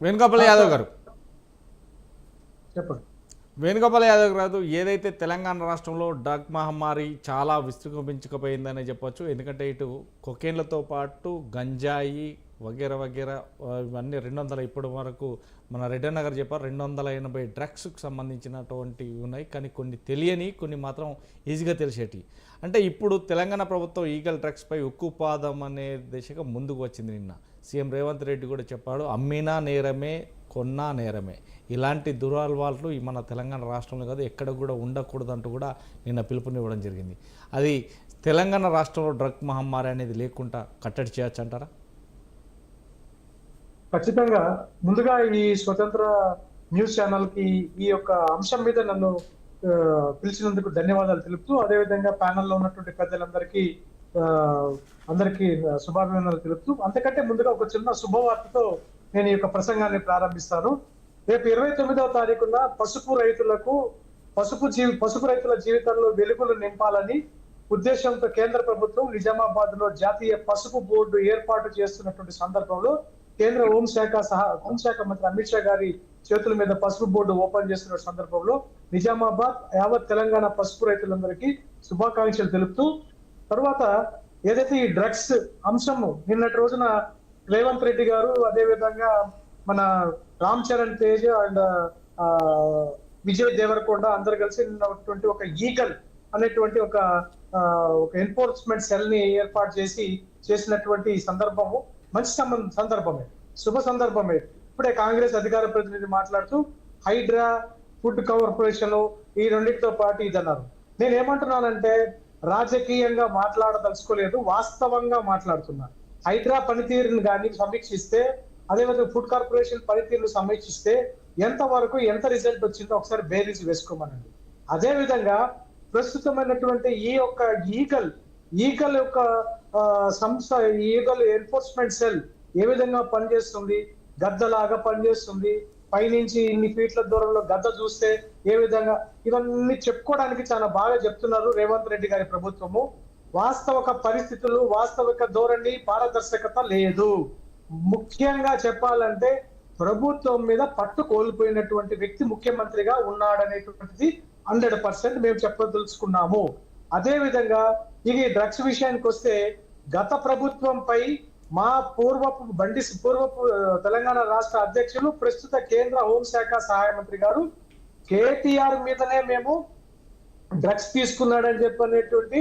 వేణుగోపాల్ యాదవ్ గారు చెప్పండి. వేణుగోపాల్ యాదవ్ గారు ఏదైతే తెలంగాణ రాష్ట్రంలో డ్రగ్ మహమ్మారి చాలా విస్తృతించకపోయిందనే చెప్పొచ్చు. ఎందుకంటే ఇటు కొకేన్లతో పాటు గంజాయి వగేరా వగేరా ఇవన్నీ 200 ఇప్పటి వరకు మన రెడ్డి నగర్ చెప్పారు 280 డ్రగ్స్కి సంబంధించినటువంటివి ఉన్నాయి. కానీ కొన్ని తెలియని కొన్ని మాత్రం ఈజీగా తెలిసేటి. అంటే ఇప్పుడు తెలంగాణ ప్రభుత్వం ఈగల్ డ్రగ్స్పై ఉక్కుపాదం అనే దిశగా ముందుకు వచ్చింది. నిన్న సీఎం రేవంత్ రెడ్డి కూడా చెప్పాడు, అమ్మినా నేరమే కొన్నా నేరమే. ఇలాంటి దురలవాట్లు మన తెలంగాణ రాష్ట్రంలో కాదు ఎక్కడ కూడా ఉండకూడదంటూ కూడా నిన్న పిలుపునివ్వడం జరిగింది. అది తెలంగాణ రాష్ట్రంలో డ్రగ్ మహమ్మారి అనేది లేకుండా కట్టడి చేయొచ్చు అంటారా? ఖచ్చితంగా. ముందుగా ఈ స్వతంత్ర న్యూస్ ఛానల్ కి ఈ యొక్క అంశం మీద నన్ను పిలిచినందుకు ధన్యవాదాలు తెలుపుతూ, అదేవిధంగా ప్యానెల్లో ఉన్నటువంటి పెద్దలందరికీ అందరికీ శుభాభినందనలు తెలుపుతూ, అంతకంటే ముందుగా ఒక చిన్న శుభవార్తతో నేను ఈ యొక్క ప్రసంగాన్ని ప్రారంభిస్తాను. రేపు 29వ తారీఖున పసుపు రైతుల జీవితంలో వెలుగులు నింపాలని ఉద్దేశంతో కేంద్ర ప్రభుత్వం నిజామాబాద్ లో జాతీయ పసుపు బోర్డు ఏర్పాటు చేస్తున్నటువంటి సందర్భంలో కేంద్ర హోంశాఖ మంత్రి అమిత్ షా గారి చేతుల మీద పసుపు బోర్డు ఓపెన్ చేస్తున్న సందర్భంలో నిజామాబాద్ యావత్ తెలంగాణ పసుపు రైతులందరికీ శుభాకాంక్షలు తెలుపుతూ, తర్వాత ఏదైతే ఈ డ్రగ్స్ అంశము నిన్నటి రోజున రేవంత్ రెడ్డి గారు, అదేవిధంగా మన రామ్ చరణ్ తేజ్ అండ్ విజయ్ దేవరకొండ అందరు కలిసి ఉన్నటువంటి ఒక ఈగల్ అనేటువంటి ఒక ఎన్ఫోర్స్మెంట్ సెల్ ని ఏర్పాటు చేసినటువంటి సందర్భము మంచి సందర్భమే, శుభ సందర్భమే. ఇప్పుడే కాంగ్రెస్ అధికార ప్రతినిధి మాట్లాడుతూ హైడ్రా, ఫుడ్ కార్పొరేషన్ ఈ రెండింటితో పాటు ఇది అన్నారు. నేను ఏమంటున్నానంటే రాజకీయంగా మాట్లాడదలుచుకోలేదు, వాస్తవంగా మాట్లాడుతున్నా. హైడ్రా పనితీరుని కానీ సమీక్షిస్తే, అదేవిధంగా ఫుడ్ కార్పొరేషన్ పనితీరును సమీక్షిస్తే ఎంతవరకు ఎంత రిజల్ట్ వచ్చిందో ఒకసారి బేరీజ్ వేసుకోమనండి. అదే విధంగా ప్రస్తుతమైనటువంటి ఈ యొక్క ఈగల్ యొక్క సంస్థ, ఈగల్ ఎన్ఫోర్స్మెంట్ సెల్ ఏ విధంగా పనిచేస్తుంది, గద్దలాగా పనిచేస్తుంది, పైనుంచి ఇన్ని ఫీట్ల దూరంలో గద్ద చూస్తే ఏ విధంగా, ఇవన్నీ చెప్పుకోవడానికి చాలా బాగా చెప్తున్నారు రేవంత్ రెడ్డి గారి ప్రభుత్వము. వాస్తవిక పరిస్థితులు, వాస్తవిక ధోరణి, పారదర్శకత లేదు. ముఖ్యంగా చెప్పాలంటే ప్రభుత్వం మీద పట్టు కోల్పోయినటువంటి వ్యక్తి ముఖ్యమంత్రిగా ఉన్నాడనేటువంటిది 100% మేము చెప్పదలుచుకున్నాము. అదే విధంగా ఇది డ్రగ్స్ విషయానికి వస్తే గత ప్రభుత్వంపై మా పూర్వపు తెలంగాణ రాష్ట్ర అధ్యక్షులు, ప్రస్తుత కేంద్ర హోంశాఖ సహాయ మంత్రి గారు కేటీఆర్ మీదనే మేము డ్రగ్స్ తీసుకున్నాడని చెప్పనేటువంటి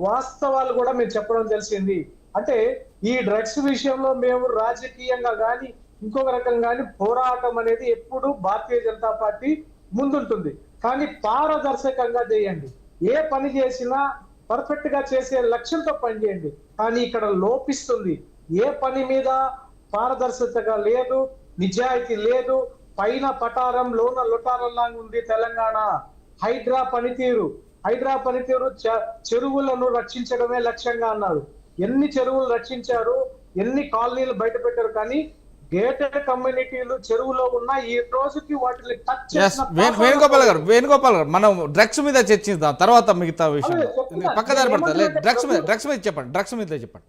వాస్తవాలు కూడా మేము చెప్పడం తెలిసింది. అంటే ఈ డ్రగ్స్ విషయంలో మేము రాజకీయంగా కానీ ఇంకొక రకంగా కానీ పోరాటం అనేది ఎప్పుడు భారతీయ జనతా పార్టీ ముందుంటుంది. కానీ పారదర్శకంగా చేయండి, ఏ పని చేసినా పర్ఫెక్ట్ గా చేసే లక్ష్యంతో పనిచేయండి. కానీ ఇక్కడ లోపిస్తుంది, ఏ పని మీద పారదర్శకత లేదు, నిజాయితీ లేదు, పైన పటారం లోన లొటారంలాగా ఉంది తెలంగాణ. హైడ్రా పనితీరు చెరువులను రక్షించడమే లక్ష్యంగా అన్నారు. ఎన్ని చెరువులు రక్షించారు, ఎన్ని కాలనీలు బయట పెట్టారు, కానీ గేటెడ్ కమ్యూనిటీలు చెరువులో ఉన్న ఈ రోజుకి వాటిని టచ్ చేసిన వేణుగోపాల్ గారు మనం డ్రగ్స్ మీద చర్చిద్దాం, తర్వాత మిగతా విషయం పక్కదారి పడతా. డ్రగ్స్ మీద చెప్పండి.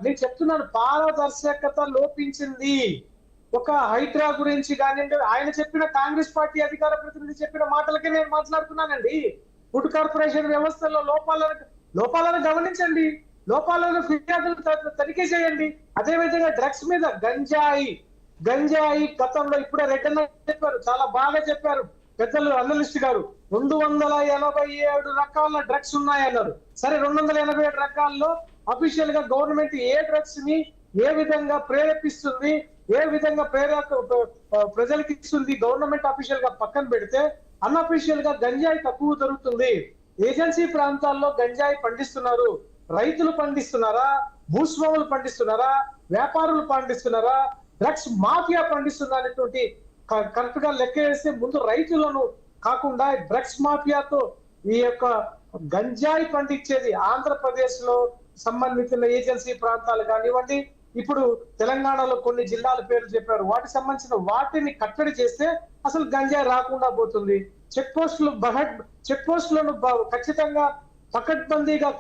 నేను చెప్తున్నాను, పారదర్శకత లోపించింది. ఒక హైడ్రా గురించి కానివ్వండి, ఆయన చెప్పిన కాంగ్రెస్ పార్టీ అధికార ప్రతినిధి చెప్పిన మాటలకే నేను మాట్లాడుతున్నానండి. ఫుడ్ కార్పొరేషన్ వ్యవస్థలో లోపాలను గమనించండి, లోపాలను ఫిర్యాదులు తనిఖీ చేయండి. అదే విధంగా డ్రగ్స్ మీద గంజాయి గతంలో ఇప్పుడే రెడ్డి చెప్పారు, చాలా బాగా చెప్పారు పెద్దలు అనలిస్ట్ గారు. 287 రకాల డ్రగ్స్ ఉన్నాయన్నారు. సరే, 287 రకాల్లో అఫీషియల్ గా గవర్నమెంట్ ఏ డ్రగ్స్ ని ఏ విధంగా ప్రేరేపిస్తుంది, ఏ విధంగా ప్రజలకు ఇస్తుంది, గవర్నమెంట్ అఫీషియల్ గా పక్కన పెడితే అన్అఫీషియల్ గా గంజాయి తక్కువ దొరుకుతుంది. ఏజెన్సీ ప్రాంతాల్లో గంజాయి పండిస్తున్నారు. రైతులు పండిస్తున్నారా, భూస్వాములు పండిస్తున్నారా, వ్యాపారులు పండిస్తున్నారా, డ్రగ్స్ మాఫియా పండిస్తున్నా అనేటువంటి కరెక్ట్ గా లెక్క వేస్తే ముందు రైతులను కాకుండా డ్రగ్స్ మాఫియాతో ఈ యొక్క గంజాయి పండించేది ఆంధ్రప్రదేశ్ లో సంబంధించిన ఏజెన్సీ ప్రాంతాలు కానివ్వండి, ఇప్పుడు తెలంగాణలో కొన్ని జిల్లాల పేర్లు చెప్పారు, వాటికి సంబంధించిన వాటిని కట్టడి చేస్తే అసలు గంజాయి రాకుండా పోతుంది. చెక్ పోస్టులను ఖచ్చితంగా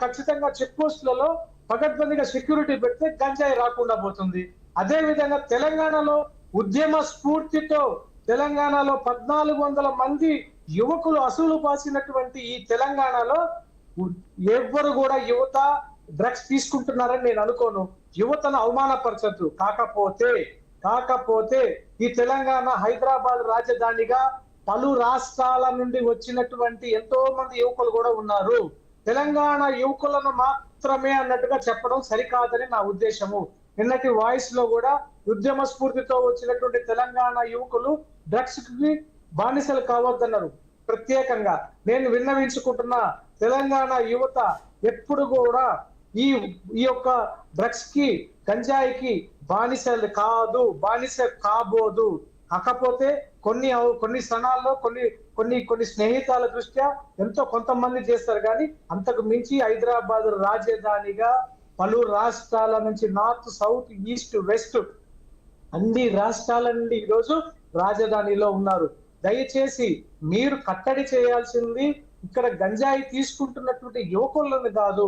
ఖచ్చితంగా చెక్ పోస్టులలో పకడ్బందీగా సెక్యూరిటీ పెడితే గంజాయి రాకుండా పోతుంది. అదే విధంగా తెలంగాణలో ఉద్యమ స్ఫూర్తితో తెలంగాణలో 1400 మంది యువకులు అసలు పాసినటువంటి ఈ తెలంగాణలో ఎవ్వరు కూడా యువత డ్రగ్స్ తీసుకుంటున్నారని నేను అనుకోను. యువతను అవమానపరచద్దు. కాకపోతే ఈ తెలంగాణ హైదరాబాద్ రాజధానిగా పలు రాష్ట్రాల నుండి వచ్చినటువంటి ఎంతో మంది యువకులు కూడా ఉన్నారు. తెలంగాణ యువకులను మాత్రమే అన్నట్టుగా చెప్పడం సరికాదని నా ఉద్దేశము. నిన్నటి వాయిస్ లో కూడా ఉద్యమ స్ఫూర్తితో వచ్చినటువంటి తెలంగాణ యువకులు డ్రగ్స్ కి బానిసలు కావద్దన్నారు. ప్రత్యేకంగా నేను విన్నవించుకుంటున్న తెలంగాణ యువత ఎప్పుడు కూడా ఈ యొక్క డ్రగ్స్ కి గంజాయికి బానిసలు కాదు, బానిస కాబోదు. కాకపోతే కొన్ని స్థానాల్లో కొన్ని స్నేహితాల దృష్ట్యా ఎంతో కొంతమంది చేస్తారు, కానీ అంతకు మించి హైదరాబాద్ రాజధానిగా పలు రాష్ట్రాల నుంచి నార్త్, సౌత్, ఈస్ట్, వెస్ట్ అన్ని రాష్ట్రాల నుండి ఈరోజు రాజధానిలో ఉన్నారు. దయచేసి మీరు కట్టడి చేయాల్సింది ఇక్కడ గంజాయి తీసుకుంటున్నటువంటి యువకులను కాదు.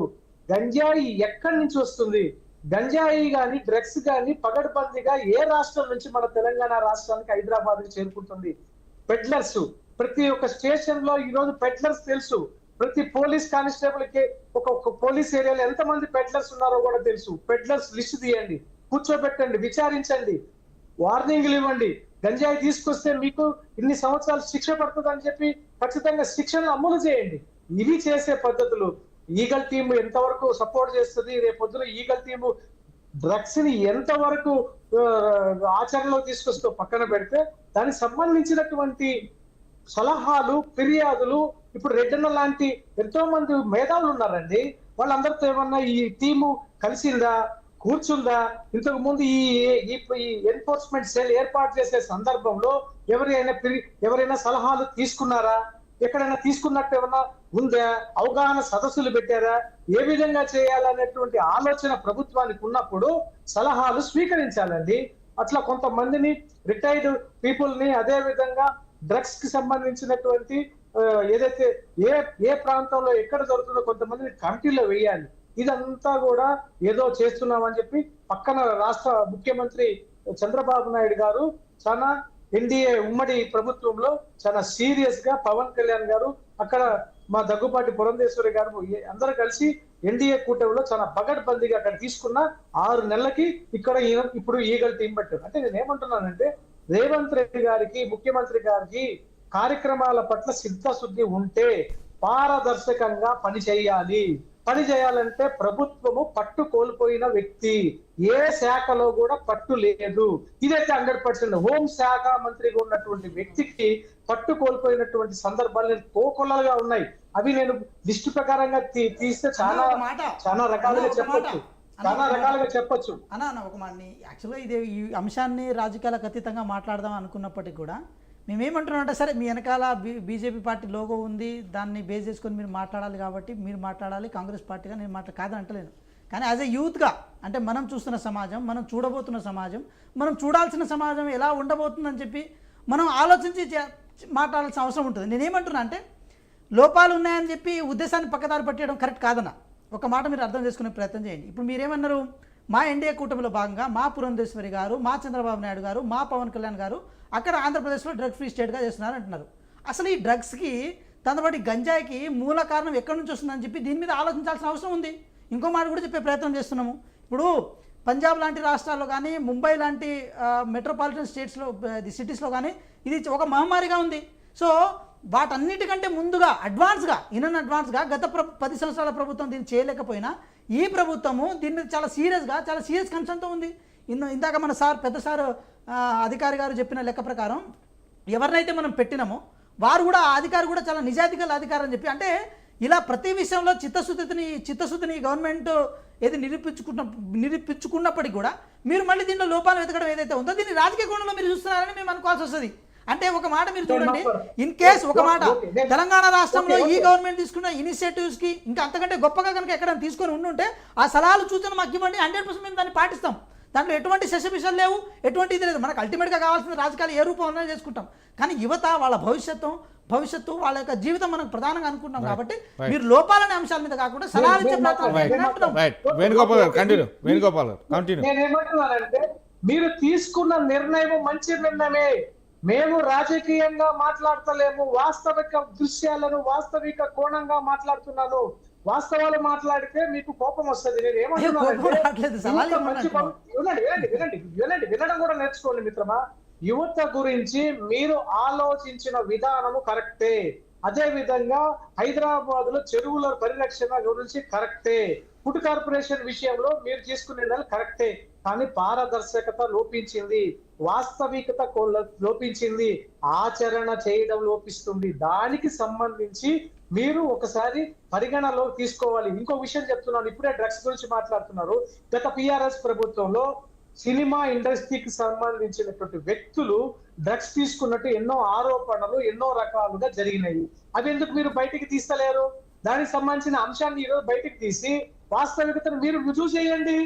గంజాయి ఎక్కడి నుంచి వస్తుంది? గంజాయి గాని డ్రగ్స్ గాని పగడ్బందీగా ఏ రాష్ట్రం నుంచి మన తెలంగాణ రాష్ట్రానికి హైదరాబాద్ కి చేరుకుంటుంది? పెడ్లర్స్ ప్రతి ఒక్క స్టేషన్ లో ఈ రోజు పెడ్లర్స్ తెలుసు. ప్రతి పోలీస్ కానిస్టేబుల్ కి ఒక పోలీస్ ఏరియాలో ఎంతమంది పెడ్లర్స్ ఉన్నారో కూడా తెలుసు. పెడ్లర్స్ లిస్ట్ తీయండి, కూర్చోబెట్టండి, విచారించండి, వార్నింగ్లు ఇవ్వండి. గంజాయి తీసుకొస్తే మీకు ఇన్ని సంవత్సరాలు శిక్ష పడుతుంది అని చెప్పి ఖచ్చితంగా శిక్షను అమలు చేయండి. ఇవి చేసే పద్ధతులు. ఈగల్ టీమ్ ఎంతవరకు సపోర్ట్ చేస్తుంది? రేపొద్దున ఈగల్ టీమ్ డ్రగ్స్ ని ఎంతవరకు ఆచరణలో తీసుకొస్తూ పక్కన పెడితే దానికి సంబంధించినటువంటి సలహాలు, ఫిర్యాదులు ఇప్పుడు రెడ్డన్న లాంటి ఎంతో మంది మేధావులు ఉన్నారండి. వాళ్ళందరితో ఏమన్నా ఈ టీము కలిసిందా, కూర్చుందా? ఇంతకు ముందు ఈ ఎన్ఫోర్స్మెంట్ సెల్ ఏర్పాటు చేసే సందర్భంలో ఎవరైనా సలహాలు తీసుకున్నారా? ఎక్కడైనా తీసుకున్నట్టు ఏమన్నా ఉందా? అవగాహన సదస్సులు పెట్టారా? ఏ విధంగా చేయాలనేటువంటి ఆలోచన ప్రభుత్వానికి ఉన్నప్పుడు సలహాలు స్వీకరించాలండి. అట్లా కొంతమందిని రిటైర్డ్ పీపుల్ ని, అదే విధంగా డ్రగ్స్ కి సంబంధించినటువంటి ఏదైతే ఏ ప్రాంతంలో ఎక్కడ జరుగుతుందో కొంతమందిని కమిటీలో వేయాలి. ఇదంతా కూడా ఏదో చేస్తున్నామని చెప్పి పక్కన రాష్ట్ర ముఖ్యమంత్రి చంద్రబాబు నాయుడు గారు చాలా ఎన్డీఏ ఉమ్మడి ప్రభుత్వంలో చాలా సీరియస్ గా పవన్ కళ్యాణ్ గారు, అక్కడ మా దగ్గుపాటి పురంధేశ్వరి గారు అందరూ కలిసి ఎన్డీఏ కూటమిలో చాలా పగడ్బందీగా అక్కడ తీసుకున్న 6 నెలలకి ఇక్కడ ఇప్పుడు ఈగల్ టీం పెట్టారు. అంటే నేను ఏమంటున్నానంటే రేవంత్ రెడ్డి గారికి, ముఖ్యమంత్రి గారికి కార్యక్రమాల పట్ల సిద్ధశుద్ధి ఉంటే పారదర్శకంగా పని చేయాలంటే ప్రభుత్వము పట్టు కోల్పోయిన వ్యక్తి, ఏ శాఖలో కూడా పట్టు లేదు. ఇదైతే 100%. హోం శాఖ మంత్రిగా ఉన్నటువంటి వ్యక్తికి పట్టు కోల్పోయినటువంటి సందర్భాలు కోకొల్లలుగా ఉన్నాయి. అవి నేను లిస్టు ప్రకారంగా తీస్తే చాలా రకాలుగా చెప్పొచ్చు. అన్న ఒక మాట, యాక్చువల్గా ఇది ఈ అంశాన్ని రాజకీయాలకు అతీతంగా మాట్లాడదాం అనుకున్నప్పటికీ కూడా మేమేమంటున్నాం అంటే, సరే మీ వెనకాల బీజేపీ పార్టీ లోగో ఉంది, దాన్ని బేస్ చేసుకొని మీరు మాట్లాడాలి కాబట్టి మీరు మాట్లాడాలి, కాంగ్రెస్ పార్టీగా నేను కాదని అంటలేను. కానీ యాజ్ ఎ యూత్గా, అంటే మనం చూస్తున్న సమాజం, మనం చూడబోతున్న సమాజం, మనం చూడాల్సిన సమాజం ఎలా ఉండబోతుందని చెప్పి మనం ఆలోచించి మాట్లాడాల్సిన అవసరం ఉంటుంది. నేనేమంటున్నా అంటే, లోపాలు ఉన్నాయని చెప్పి ఉద్దేశాన్ని పక్కదారి పట్టేయడం కరెక్ట్ కాదన్న. ఒక మాట మీరు అర్థం చేసుకునే ప్రయత్నం చేయండి. ఇప్పుడు మీరేమన్నారు, మా ఎన్డీఏ కూటమిలో భాగంగా మా పురంధేశ్వరి గారు, మా చంద్రబాబు నాయుడు గారు, మా పవన్ కళ్యాణ్ గారు అక్కడ ఆంధ్రప్రదేశ్లో డ్రగ్ ఫ్రీ స్టేట్గా చేస్తున్నారు అంటున్నారు. అసలు ఈ డ్రగ్స్కి, దాంతోపాటు గంజాయికి మూల కారణం ఎక్కడి నుంచి వస్తుందని చెప్పి దీని మీద ఆలోచించాల్సిన అవసరం ఉంది. ఇంకో మాట కూడా చెప్పే ప్రయత్నం చేస్తున్నాము. ఇప్పుడు పంజాబ్ లాంటి రాష్ట్రాల్లో కానీ, ముంబై లాంటి మెట్రోపాలిటన్ సిటీస్లో కానీ ఇది ఒక మహమ్మారిగా ఉంది. సో వాటన్నిటికంటే ముందుగా అడ్వాన్స్గా గత 10 సంవత్సరాల ప్రభుత్వం దీన్ని చేయలేకపోయినా ఈ ప్రభుత్వము దీని మీద చాలా సీరియస్ కన్సర్న్తో ఉంది. ఇందాక మన పెద్ద సార్ అధికారి గారు చెప్పిన లెక్క ప్రకారం ఎవరినైతే మనం పెట్టినామో వారు కూడా, ఆ అధికారి కూడా చాలా నిజాయితీగల అధికారి అని చెప్పి, అంటే ఇలా ప్రతి విషయంలో చిత్తశుద్ధిని గవర్నమెంట్ ఏది నిరూపించుకున్నప్పటికీ కూడా మీరు మళ్ళీ దీంట్లో లోపాలు వెతకడం ఏదైతే ఉందో దీన్ని రాజకీయ కోణంలో మీరు చూస్తున్నారని మేము అనుకోవాల్సి వస్తుంది. అంటే ఒక మాట మీరు చూడండి, ఇన్ కేస్ ఒక మాట తెలంగాణ రాష్ట్రంలో ఈ గవర్నమెంట్ తీసుకున్న ఇనిషియేటివ్స్కి ఇంకా అంతకంటే గొప్పగా కనుక ఎక్కడైనా తీసుకొని ఉండుంటే ఆ సలహాలు సూచనలు మాకు ఇవ్వండి, 100% మేము దాన్ని పాటిస్తాం. దాంట్లో ఎటువంటి శశపిషలు లేవు, ఎటువంటి ఇది లేదు. మనకు అల్టిమేట్గా కావాల్సిన రాజకీయాలు ఏ రూపంలో చేసుకుంటాం, కానీ యువత వాళ్ళ భవిష్యత్తు వాళ్ళ యొక్క జీవితం మనకు ప్రధానంగా అనుకుంటాం. కాబట్టి మీరు లోపాలనే అంశాల మీద కాకుండా సలహాలు ఇచ్చే నేనేమంటున్నానంటే మీరు తీసుకున్న నిర్ణయం మంచి నిర్ణయమే. మేము రాజకీయంగా మాట్లాడతలేము, వాస్తవిక దృశ్యాలను వాస్తవిక కోణంగా మాట్లాడుతున్నాను. వాస్తవాలు మాట్లాడితే మీకు కోపం వస్తుంది. నేను వినడం కూడా నేర్చుకోండి మిత్రమా. యువత గురించి మీరు ఆలోచించిన విధానము కరెక్టే. అదే విధంగా హైదరాబాద్ లో చెరువుల పరిరక్షణ గురించి కరెక్టే. ఫుడ్ కార్పొరేషన్ విషయంలో మీరు తీసుకునే కరెక్టే. కానీ పారదర్శకత లోపించింది, వాస్తవికత లోపించింది, ఆచరణ చేయడం లోపిస్తుంది. దానికి సంబంధించి మీరు ఒకసారి పరిగణలో తీసుకోవాలి. ఇంకో విషయం చెప్తున్నాను, ఇప్పుడే డ్రగ్స్ గురించి మాట్లాడుతున్నారు. గత పిఆర్ఎస్ ప్రభుత్వంలో సినిమా ఇండస్ట్రీకి సంబంధించినటువంటి వ్యక్తులు డ్రగ్స్ తీసుకున్నట్టు ఎన్నో ఆరోపణలు ఎన్నో రకాలుగా జరిగినాయి. అవి ఎందుకు మీరు బయటికి తీస్తలేరు? దానికి సంబంధించిన అంశాన్ని ఈరోజు బయటికి తీసి వాస్తవికతను మీరు రుజువు చేయండి.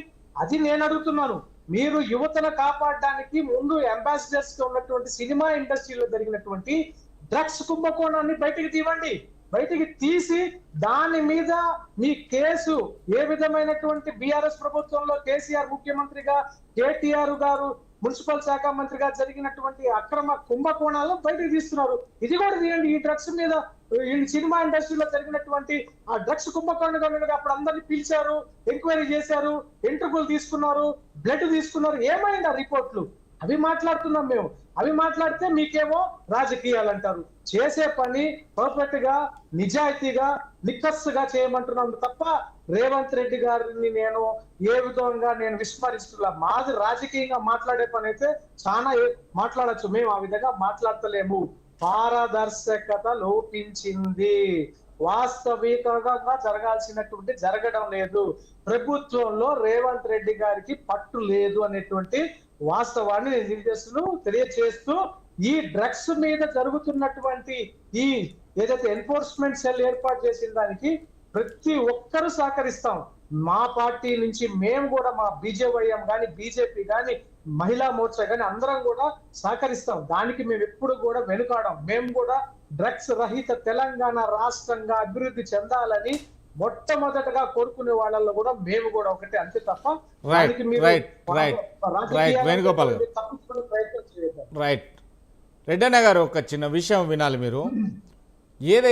అది నేను అడుగుతున్నాను. మీరు యువతను కాపాడడానికి ముందు అంబాసిడర్స్ గా ఉన్నటువంటి సినిమా ఇండస్ట్రీలో జరిగినటువంటి డ్రగ్స్ కుంభకోణాన్ని బయటికి తీవండి. బయటికి తీసి దాని మీద మీ కేసు ఏ విధమైనటువంటి బీఆర్ఎస్ ప్రభుత్వంలో కేసీఆర్ ముఖ్యమంత్రిగా, కేటీఆర్ గారు మున్సిపల్ శాఖ మంత్రిగా జరిగినటువంటి అక్రమ కుంభకోణాలను బయటకు తీస్తున్నారు. ఇది కూడా తీయండి. ఈ డ్రగ్స్ మీద ఈ సినిమా ఇండస్ట్రీలో జరిగినటువంటి ఆ డ్రగ్స్ కుంభకోణం అప్పుడు అందరినీ పిలిచారు, ఎంక్వైరీ చేశారు, ఇంటర్వ్యూలు తీసుకున్నారు, బ్లడ్ తీసుకున్నారు. ఏమైంది ఆ రిపోర్ట్లు? అవి మాట్లాడుతున్నాం మేము. అవి మాట్లాడితే మీకేమో రాజకీయాలు అంటారు. చేసే పని పర్ఫెక్ట్ గా, నిజాయితీగా, నిక్కస్సుగా చేయమంటున్నాం తప్ప రేవంత్ రెడ్డి గారిని నేను ఏ విధంగా నేను విస్మరిస్తున్నా. మాది రాజకీయంగా మాట్లాడే పని అయితే చాలా మాట్లాడచ్చు, మేము ఆ విధంగా మాట్లాడతలేము. పారదర్శకత లోపించింది, వాస్తవికంగా జరగాల్సినటువంటి జరగడం లేదు. ప్రభుత్వంలో రేవంత్ రెడ్డి గారికి పట్టు లేదు అనేటువంటి వాస్తవాన్ని నేను తెలియజేస్తూ ఈ డ్రగ్స్ మీద జరుగుతున్నటువంటి ఈ ఏదైతే ఎన్ఫోర్స్మెంట్ సెల్ ఏర్పాటు చేసిన దానికి ప్రతి ఒక్కరూ సహకరిస్తాం. మా పార్టీ నుంచి మేము కూడా, మా బీజేవైఎం కానీ, బీజేపీ కానీ, మహిళా మోర్చా కానీ అందరం కూడా సహకరిస్తాం. దానికి మేము ఎప్పుడు కూడా వెనుకాడం. మేము కూడా డ్రగ్స్ రహిత తెలంగాణ రాష్ట్రంగా అభివృద్ధి చెందాలని మొట్టమొదటగా కోరుకునే వాళ్ళల్లో కూడా మేము కూడా ఒకటే, అంతే తప్ప వేణుగోపాల్ గారు, రైట్. రెడ్డన్న గారు, ఒక చిన్న విషయం వినాలి మీరు. ఏదైతే